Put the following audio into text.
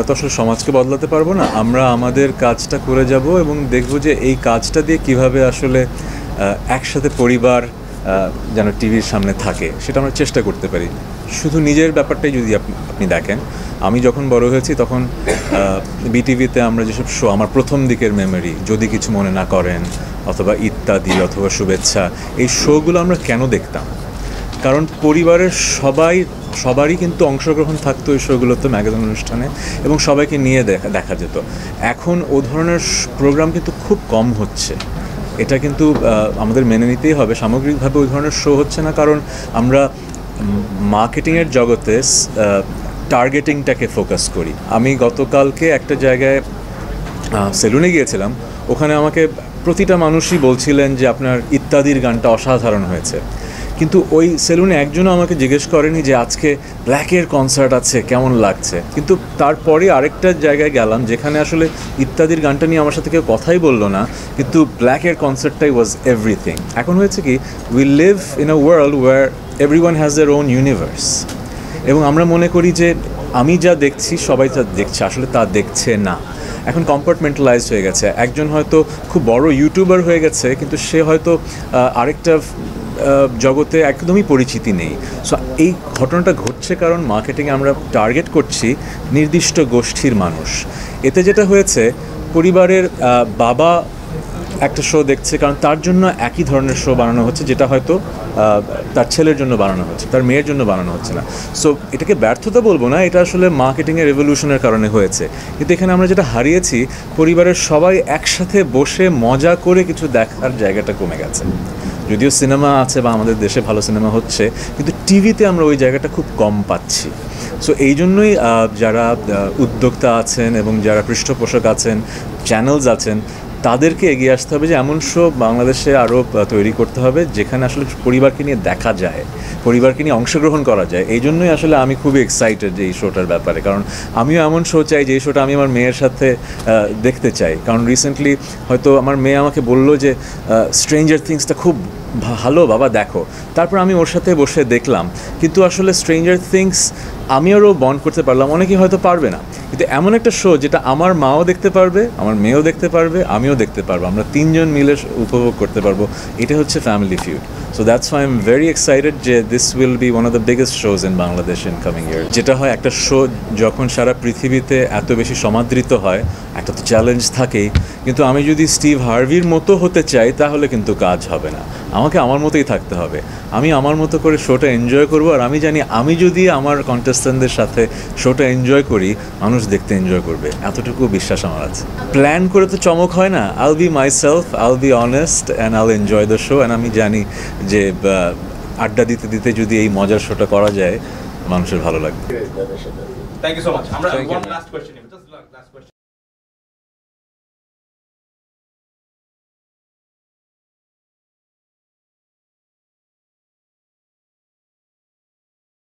তো আসলে সমাজকে বদলাতে পারবো না, আমরা আমাদের কাজটা করে যাব এবং দেখব যে এই কাজটা দিয়ে কিভাবে আসলে একসাথে পরিবার যেন টিভির সামনে থাকে সেটা আমরা চেষ্টা করতে পারি। শুধু নিজের ব্যাপারটাই যদি আপনি দেখেন, আমি যখন বড় হয়েছি তখন বিটিভিতে আমরা যেসব শো, আমার প্রথম দিকের মেমোরি, যদি কিছু মনে না করেন অথবা ইত্যাদি অথবা শুভেচ্ছা, এই শোগুলো আমরা কেন দেখতাম? কারণ পরিবারের সবারই কিন্তু অংশগ্রহণ থাকতো এই শোগুলোতে, ম্যাগাজিন অনুষ্ঠানে, এবং সবাইকে নিয়ে দেখা যেত। এখন ও ধরনের প্রোগ্রাম কিন্তু খুব কম হচ্ছে, এটা কিন্তু আমাদের মেনে নিতেই হবে। সামগ্রিকভাবে ওই ধরনের শো হচ্ছে না, কারণ আমরা মার্কেটিংয়ের জগতে টার্গেটিংটাকে ফোকাস করি। আমি গতকালকে একটা জায়গায় সেলুনে গিয়েছিলাম, ওখানে আমাকে প্রতিটা মানুষই বলছিলেন যে আপনার ইত্যাদির গানটা অসাধারণ হয়েছে, কিন্তু ওই সেলুনে একজনও আমাকে জিজ্ঞেস করেনি যে আজকে ব্ল্যাকের কনসার্ট আছে কেমন লাগছে। কিন্তু তারপরে আরেকটা জায়গায় গেলাম যেখানে আসলে ইত্যাদির গানটা নিয়ে আমার সাথে কেউ কথাই বললো না, কিন্তু ব্ল্যাকের কনসার্টটাই ওয়াজ এভরিথিং। এখন হয়েছে কি, we live in a world where everyone has their own universe, এবং আমরা মনে করি যে আমি যা দেখছি সবাই তা দেখছে, আসলে তা দেখছে না। এখন কম্পার্টমেন্টালাইজড হয়ে গেছে। একজন হয়তো খুব বড় ইউটিউবার হয়ে গেছে, কিন্তু সে হয়তো আরেকটা জগতে একদমই পরিচিতি নেই। সো এই ঘটনাটা ঘটছে কারণ মার্কেটিংয়ে আমরা টার্গেট করছি নির্দিষ্ট গোষ্ঠীর মানুষ। এতে যেটা হয়েছে, পরিবারের বাবা একটা শো দেখছে কারণ তার জন্য একই ধরনের শো বানানো হচ্ছে, যেটা হয়তো তার ছেলের জন্য বানানো হচ্ছে, তার মেয়ের জন্য বানানো হচ্ছে না। সো এটাকে ব্যর্থতা বলবো না, এটা আসলে মার্কেটিংয়ের রেভলিউশনের কারণে হয়েছে। কিন্তু এখানে আমরা যেটা হারিয়েছি, পরিবারের সবাই একসাথে বসে মজা করে কিছু দেখার জায়গাটা কমে গেছে। যদিও সিনেমা আছে বা আমাদের দেশে ভালো সিনেমা হচ্ছে, কিন্তু টিভিতে আমরা ওই জায়গাটা খুব কম পাচ্ছি। সো এই জন্যই যারা উদ্যোক্তা আছেন এবং যারা পৃষ্ঠপোষক আছেন, চ্যানেলস আছেন, তাদেরকে এগিয়ে আসতে হবে যে এমন শো বাংলাদেশে আরও তৈরি করতে হবে যেখানে আসলে পরিবারকে নিয়ে দেখা যায়, পরিবারকে নিয়ে অংশগ্রহণ করা যায়। এই জন্যই আসলে আমি খুবই এক্সাইটেড যে এই শোটার ব্যাপারে, কারণ আমিও এমন শো চাই যে এই শোটা আমি আমার মেয়ের সাথে দেখতে চাই। কারণ রিসেন্টলি হয়তো আমার মেয়ে আমাকে বললো যে স্ট্রেঞ্জার থিংসটা খুব ভালো বাবা, দেখো। তারপর আমি ওর সাথে বসে দেখলাম, কিন্তু আসলে স্ট্রেঞ্জার থিংস আমি আরও বন্ড করতে পারলাম, অনেকেই হয়তো পারবে না, কিন্তু এমন একটা শো যেটা আমার মাও দেখতে পারবে, আমার মেয়েও দেখতে পারবে, আমিও দেখতে পারবো, আমরা তিনজন মিলে উপভোগ করতে পারবো। এটা হচ্ছে family feud. So that's why I am very excited যে this will be one of the biggest shows in Bangladesh in coming year. যেটা হয়, একটা শো যখন সারা পৃথিবীতে এত বেশি সমাদৃত হয়, একটা তো চ্যালেঞ্জ থাকেই। কিন্তু আমি যদি স্টিভ হার্ভির মতো হতে চাই তাহলে কিন্তু কাজ হবে না, আমাকে আমার মতোই থাকতে হবে। আমি আমার মতো করে শোটা এনজয় করবো, আর আমি জানি আমি যদি আমার কন্টেস্ট্যান্টদের সাথে শোটা এনজয় করি, মানুষ দেখতে এনজয় করবে, এতটুকু বিশ্বাস আমার আছে। প্ল্যান করে তো চমক হয় না। আইল বি মাইসেলফ, আইল বি অনেস্ট অ্যান্ড আইল এনজয় দ্য শো। অ্যান্ড আমি জানি যে আড্ডা দিতে দিতে যদি এই মজার শোটা করা যায়, মানুষের ভালো লাগবে। Thank you so much. One last question.